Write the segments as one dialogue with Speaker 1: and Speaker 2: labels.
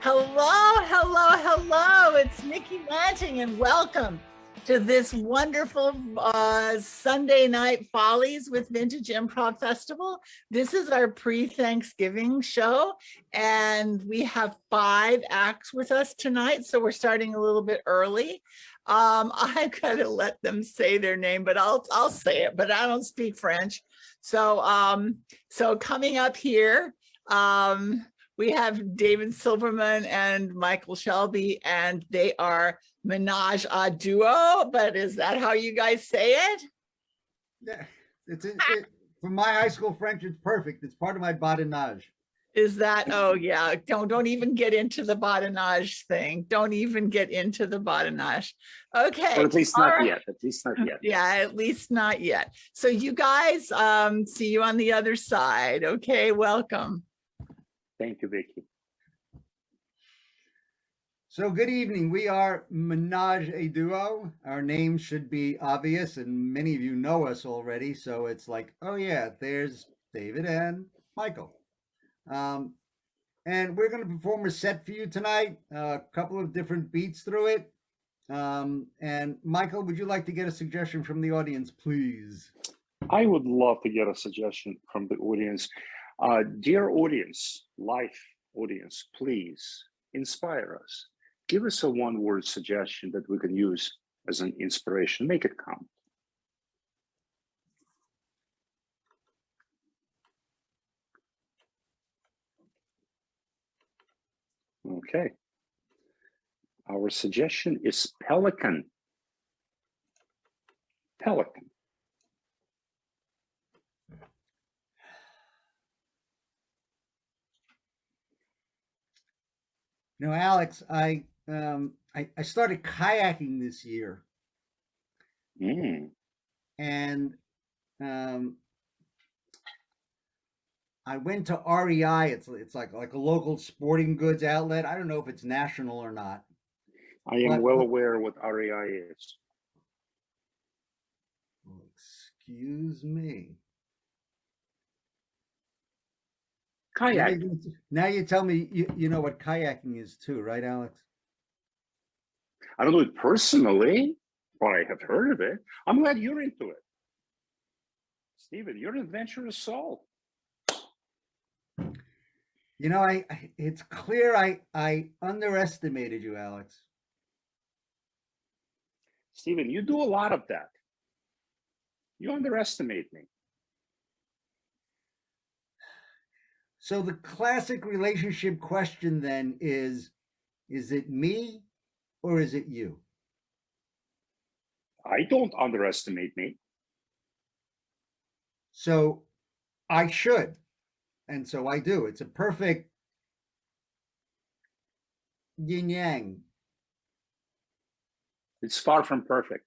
Speaker 1: Hello, hello, hello. It's Nikki Lanting, and welcome to this wonderful Sunday night Follies with Vintage Improv Festival. This is our pre-Thanksgiving show, and we have 5 acts with us tonight, so we're starting a little bit early. I've got to let them say their name, but I'll say it, but I don't speak French. So coming up here, we have David Silverman and Michael Shelby, and they are Menage a Duo. But is that how you guys say it?
Speaker 2: Yeah, for my high school French, it's perfect. It's part of my badinage.
Speaker 1: Is that? Oh yeah. Don't even get into the badinage thing. Don't even get into the badinage. Okay.
Speaker 3: Or at least not yet. At least not yet.
Speaker 1: Yeah, at least not yet. So you guys, see you on the other side. Okay, welcome.
Speaker 3: Thank you, Vicky.
Speaker 2: So good evening. We are Menage a Duo. Our name should be obvious, and many of you know us already. So it's like, oh yeah, there's David and Michael. And we're going to perform a set for you tonight. A couple of different beats through it. And Michael, would you like to get a suggestion from the audience, please?
Speaker 3: I would love to get a suggestion from the audience. Dear audience, live audience, please inspire us. Give us a one-word suggestion that we can use as an inspiration. Make it count. Okay. Our suggestion is pelican. Pelican.
Speaker 2: You know, Alex, I started kayaking this year, and I went to REI. It's like a local sporting goods outlet. I don't know if it's national or not.
Speaker 3: I am well aware what REI is.
Speaker 2: Excuse me.
Speaker 3: Kayak.
Speaker 2: Now you tell me you know what kayaking is too, right, Alex?
Speaker 3: I don't know it personally, but I have heard of it. I'm glad you're into it. Steven, you're an adventurous soul.
Speaker 2: You know, it's clear I underestimated you, Alex.
Speaker 3: Steven, you do a lot of that. You underestimate me.
Speaker 2: So the classic relationship question then is it me or is it you?
Speaker 3: I don't underestimate me.
Speaker 2: So I should. And so I do. It's a perfect yin yang.
Speaker 3: It's far from perfect.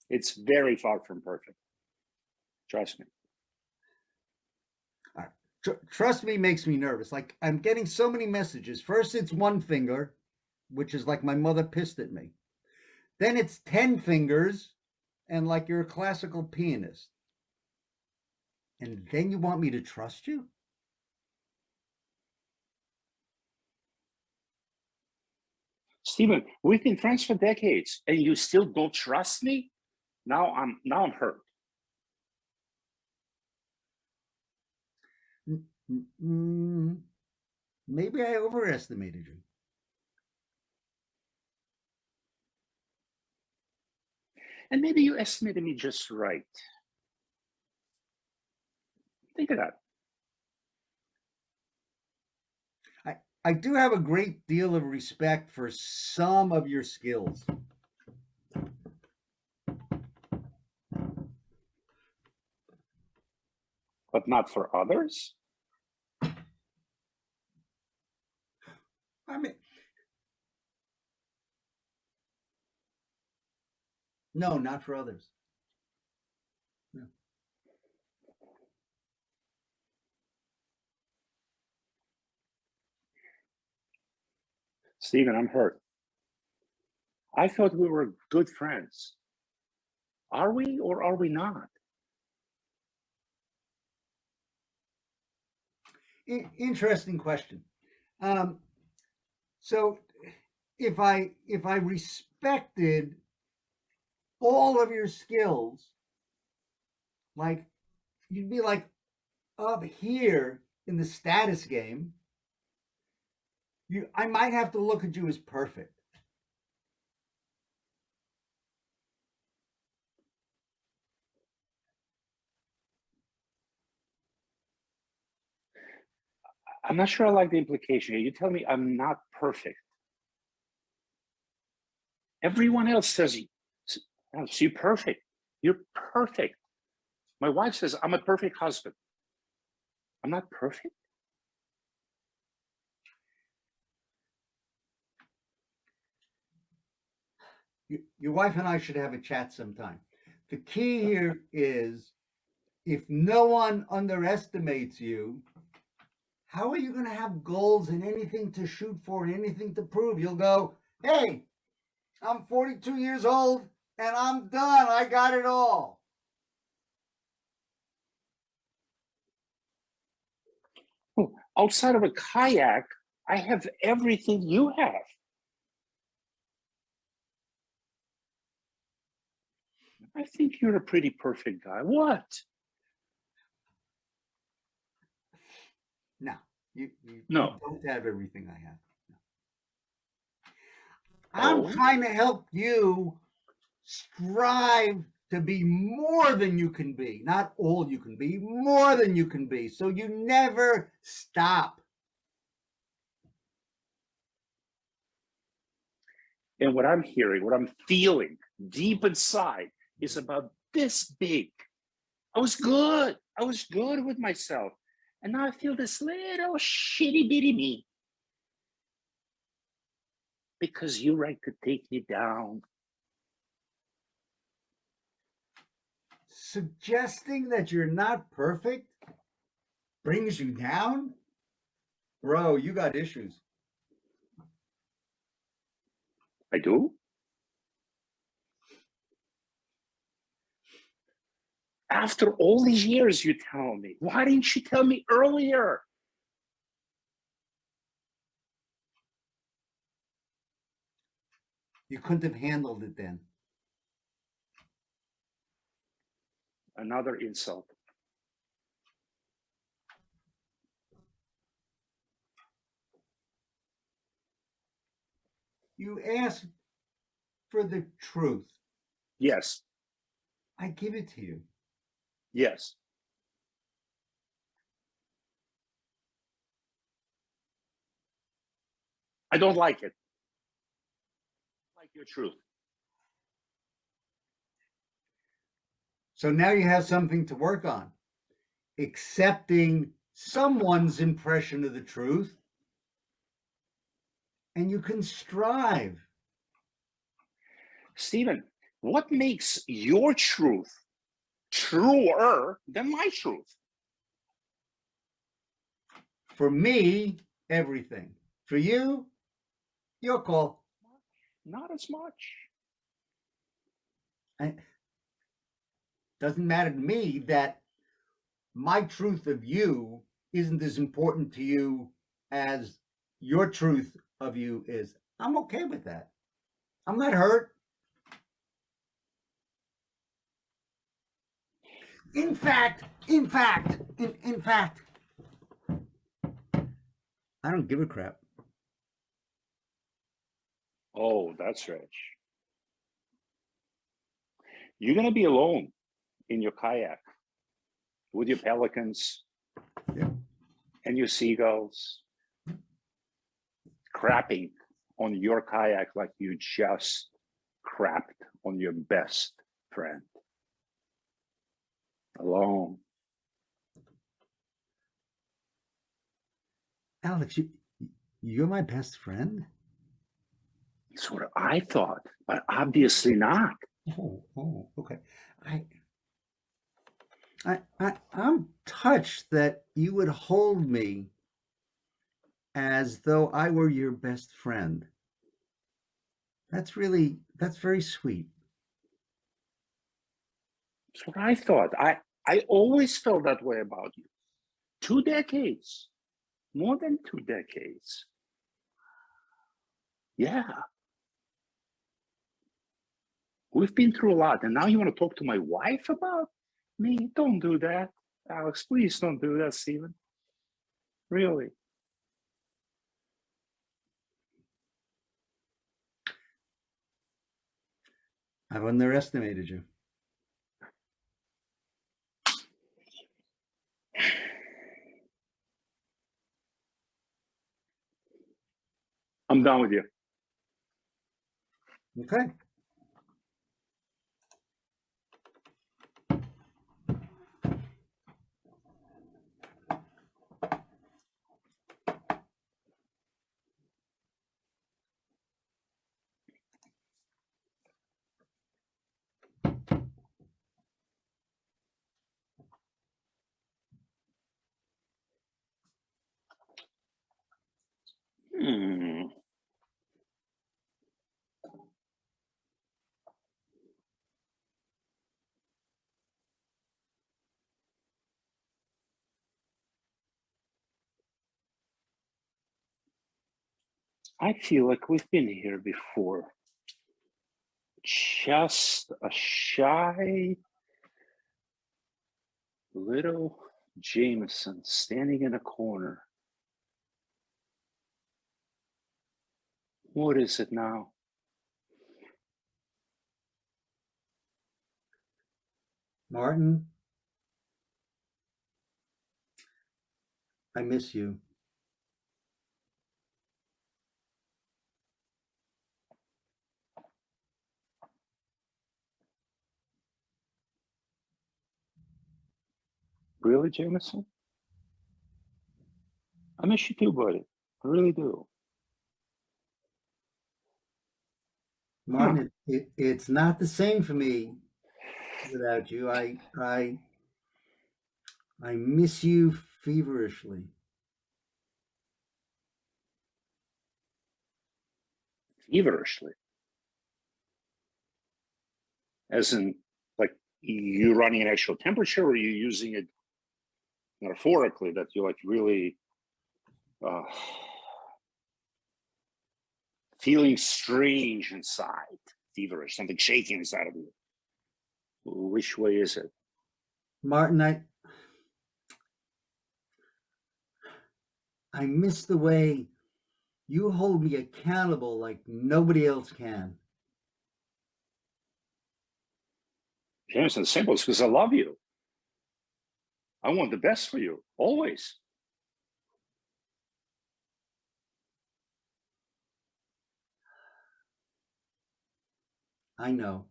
Speaker 3: It's very far from perfect. Trust me.
Speaker 2: All right. Trust me makes me nervous. Like I'm getting so many messages. First, it's one finger, which is like my mother pissed at me. Then it's 10 fingers, and like you're a classical pianist. And then you want me to trust you?
Speaker 3: Steven, we've been friends for decades, and you still don't trust me? Now I'm hurt.
Speaker 2: Maybe I overestimated you.
Speaker 3: And maybe you estimated me just right. Think of that.
Speaker 2: I do have a great deal of respect for some of your skills.
Speaker 3: But not for others?
Speaker 2: I mean, no, not for others. No.
Speaker 3: Steven, I'm hurt. I thought we were good friends. Are we or are we not?
Speaker 2: Interesting question. Um, so if I respected all of your skills, like you'd be like up here in the status game, I might have to look at you as perfect.
Speaker 3: I'm not sure I like the implication. You tell me I'm not perfect. Everyone else says, oh, so you're perfect. You're perfect. My wife says, I'm a perfect husband. I'm not perfect.
Speaker 2: Your wife and I should have a chat sometime. The key here is if no one underestimates you, how are you going to have goals and anything to shoot for and anything to prove? You'll go, hey, I'm 42 years old and I'm done. I got it all.
Speaker 3: Oh, outside of a kayak, I have everything you have. I think you're a pretty perfect guy. What?
Speaker 2: No, you
Speaker 3: No.
Speaker 2: don't have everything I have.
Speaker 3: Oh.
Speaker 2: I'm trying to help you strive to be more than you can be, not all you can be, more than you can be. So you never stop.
Speaker 3: And what I'm hearing, what I'm feeling deep inside is about this big. I was good. I was good with myself. And now I feel this little shitty bitty me. Because you like to take me down.
Speaker 2: Suggesting that you're not perfect brings you down? Bro, you got issues.
Speaker 3: I do? After all these years, you tell me. Why didn't you tell me earlier?
Speaker 2: You couldn't have handled it then.
Speaker 3: Another insult.
Speaker 2: You asked for the truth.
Speaker 3: Yes.
Speaker 2: I give it to you.
Speaker 3: Yes. I don't like it. I like your truth.
Speaker 2: So now you have something to work on. Accepting someone's impression of the truth, and you can strive.
Speaker 3: Stephen, what makes your truth truer than my truth?
Speaker 2: For me, everything. For you, your call.
Speaker 3: Not as much.
Speaker 2: It doesn't matter to me that my truth of you isn't as important to you as your truth of you is. I'm okay with that. I'm not hurt. In fact, I don't give a crap.
Speaker 3: Oh, that's rich. You're going to be alone in your kayak with your pelicans and your seagulls crapping on your kayak like you just crapped on your best friend. Alone.
Speaker 2: Alex, you're my best friend?
Speaker 3: That's what I thought, but obviously not.
Speaker 2: Oh, okay. I'm touched that you would hold me as though I were your best friend. That's very sweet.
Speaker 3: That's what I thought. I always felt that way about you. 2 decades, more than 2 decades. Yeah. We've been through a lot, and now you want to talk to my wife about me? Don't do that. Alex, please don't do that, Stephen. Really.
Speaker 2: I've underestimated you.
Speaker 3: I'm done with you.
Speaker 2: Okay.
Speaker 3: Hmm. I feel like we've been here before. Just a shy little Jameson standing in a corner. What is it now?
Speaker 2: Martin, I miss you.
Speaker 3: Really, Jameson? I miss you too, buddy. I really do.
Speaker 2: Martin, it's not the same for me without you. I miss you feverishly.
Speaker 3: Feverishly. As in, like, you running an actual temperature, or are you using it metaphorically that you're like really uh, feeling strange inside, feverish, something shaking inside of you? Which way is it?
Speaker 2: Martin, I miss the way you hold me accountable like nobody else can.
Speaker 3: Jameson, simple. It's because I love you. I want the best for you, always.
Speaker 2: I know.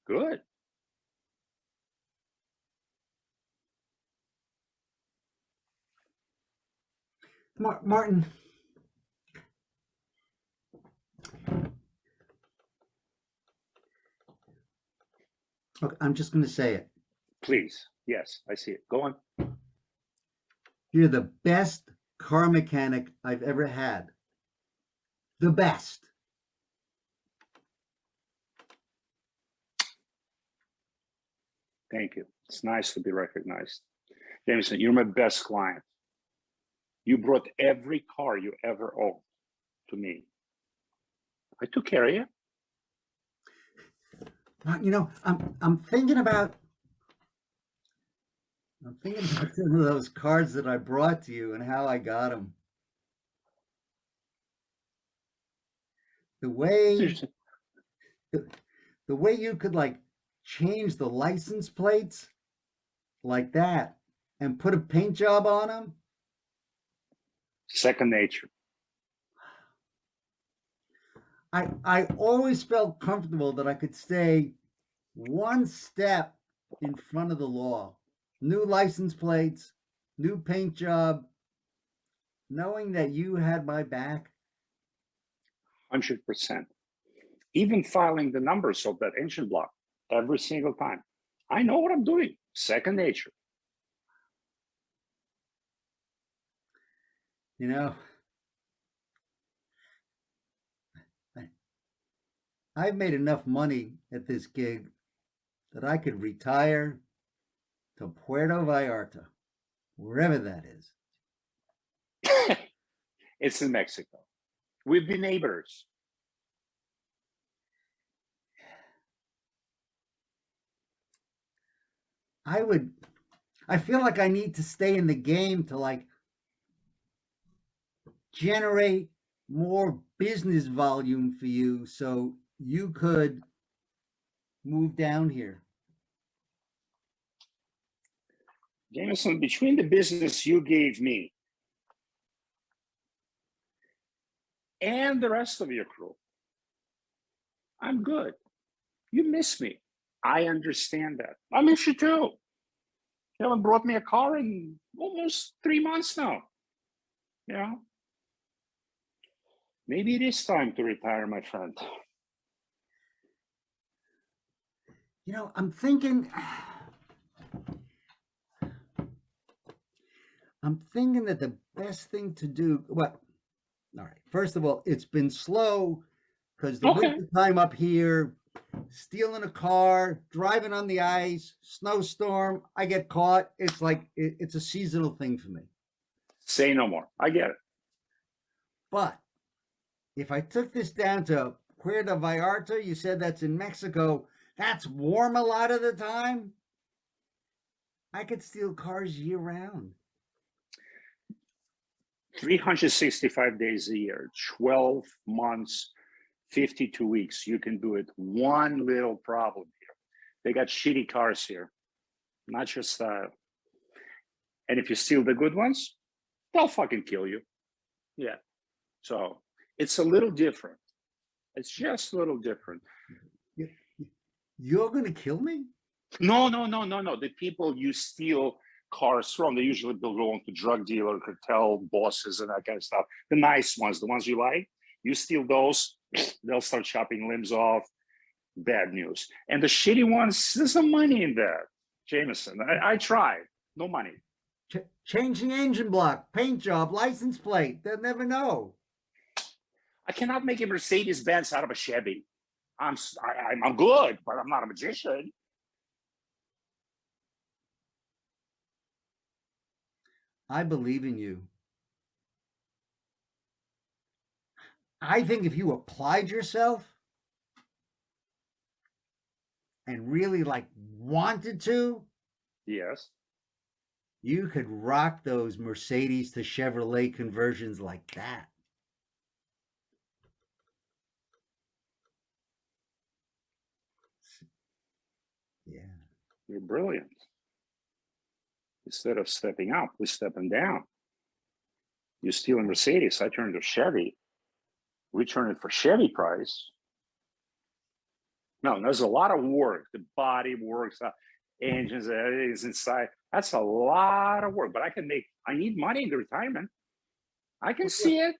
Speaker 3: Good.
Speaker 2: Martin, look, I'm just going to say it.
Speaker 3: Please. Yes, I see it. Go on.
Speaker 2: You're the best car mechanic I've ever had. The best.
Speaker 3: Thank you. It's nice to be recognized. Jameson, you're my best client. You brought every car you ever owned to me. I took care of you.
Speaker 2: You know, I'm thinking about some of those cards that I brought to you and how I got them. The way the, the way you could like change the license plates like that and put a paint job on them.
Speaker 3: Second nature.
Speaker 2: I always felt comfortable that I could stay one step in front of the law. New license plates, new paint job, knowing that you had my back.
Speaker 3: 100%. Even filing the numbers of that engine block every single time. I know what I'm doing. Second nature.
Speaker 2: You know, I've made enough money at this gig that I could retire to Puerto Vallarta, wherever that is.
Speaker 3: It's in Mexico. We've been neighbors.
Speaker 2: I feel like I need to stay in the game to like generate more business volume for you so you could move down here.
Speaker 3: Jameson, between the business you gave me and the rest of your crew, I'm good. You miss me. I understand that. I miss you too. You haven't brought me a car in almost 3 months now. You know, maybe it is time to retire, my friend.
Speaker 2: You know, I'm thinking that the best thing to do, well, all right. First of all, it's been slow because the
Speaker 3: Okay.
Speaker 2: winter time up here, stealing a car, driving on the ice, snowstorm, I get caught. It's like it's a seasonal thing for me.
Speaker 3: Say no more. I get it.
Speaker 2: But if I took this down to Puerto Vallarta, you said that's in Mexico, that's warm a lot of the time. I could steal cars year round.
Speaker 3: 365 days a year, 12 months, 52 weeks. You can do it. One little problem here. They got shitty cars here, not just and if you steal the good ones, they'll fucking kill you. Yeah. So it's a little different. It's just a little different.
Speaker 2: You're going to kill me?
Speaker 3: No. The people you steal cars from, they usually belong to drug dealer, cartel bosses, and that kind of stuff. The nice ones, the ones you like, you steal those, they'll start chopping limbs off. Bad news. And the shitty ones, there's no money in that, Jameson. I tried. No money.
Speaker 2: Change the engine block, paint job, license plate. They'll never know.
Speaker 3: I cannot make a Mercedes Benz out of a Chevy. I'm good, but I'm not a magician.
Speaker 2: I believe in you. I think if you applied yourself and really like wanted to,
Speaker 3: yes,
Speaker 2: you could rock those Mercedes to Chevrolet conversions like that. Yeah.
Speaker 3: You're brilliant. Instead of stepping up, we're stepping down. You steal a Mercedes, I turn to Chevy. We turn it for Chevy price. No, there's a lot of work. The body works, engines, everything's inside. That's a lot of work, but I need money in the retirement. I can see it.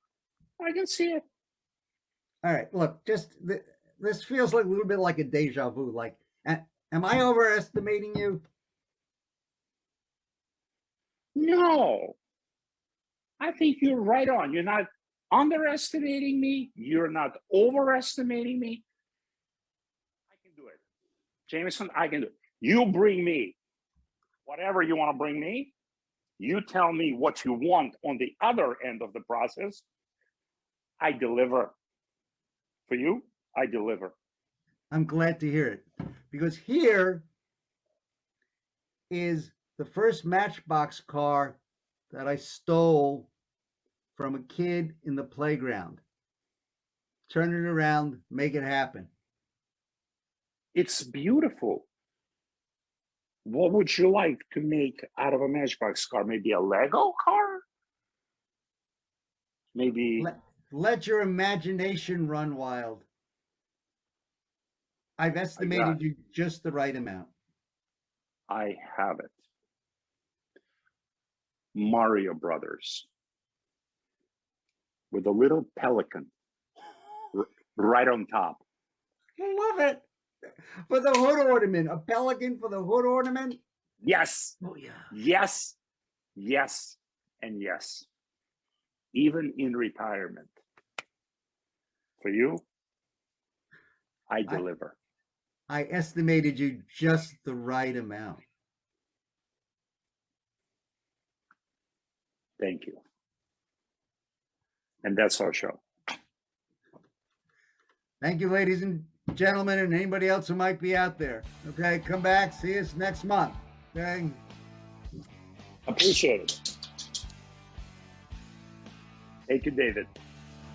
Speaker 2: All right, look, this feels like a little bit like a deja vu. Like, am I overestimating you?
Speaker 3: No, I think you're right on. You're not underestimating me. You're not overestimating me. I can do it. Jameson, I can do it. You bring me whatever you want to bring me. You tell me what you want on the other end of the process. I deliver. For you, I deliver.
Speaker 2: I'm glad to hear it because here is the first Matchbox car that I stole from a kid in the playground. Turn it around, make it happen.
Speaker 3: It's beautiful. What would you like to make out of a Matchbox car? Maybe a Lego car? Maybe.
Speaker 2: Let your imagination run wild. I've estimated you just the right amount.
Speaker 3: I have it. Mario Brothers with a little pelican right on top.
Speaker 2: I love it. For the hood ornament, a pelican for the hood ornament.
Speaker 3: Yes.
Speaker 2: Oh yeah.
Speaker 3: Yes. Yes. And yes. Even in retirement. For you, I deliver.
Speaker 2: I estimated you just the right amount.
Speaker 3: Thank you. And that's our show.
Speaker 2: Thank you, ladies and gentlemen, and anybody else who might be out there. Okay, come back. See us next month. Okay.
Speaker 3: Appreciate it. Thank you, David.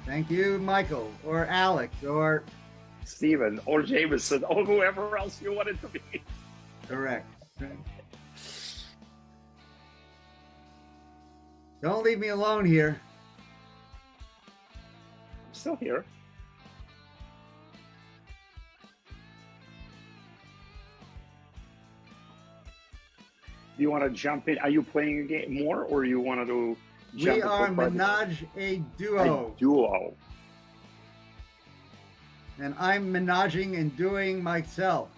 Speaker 2: Thank you, Michael, or Alex, or
Speaker 3: Stephen, or Jameson, or whoever else you want it to be.
Speaker 2: correct. Okay. Don't leave me alone here.
Speaker 3: I'm still here. Do you want to jump in? Are you playing a game more, or you want to do?
Speaker 2: We are Menage a duo.
Speaker 3: A duo.
Speaker 2: And I'm menaging and doing myself.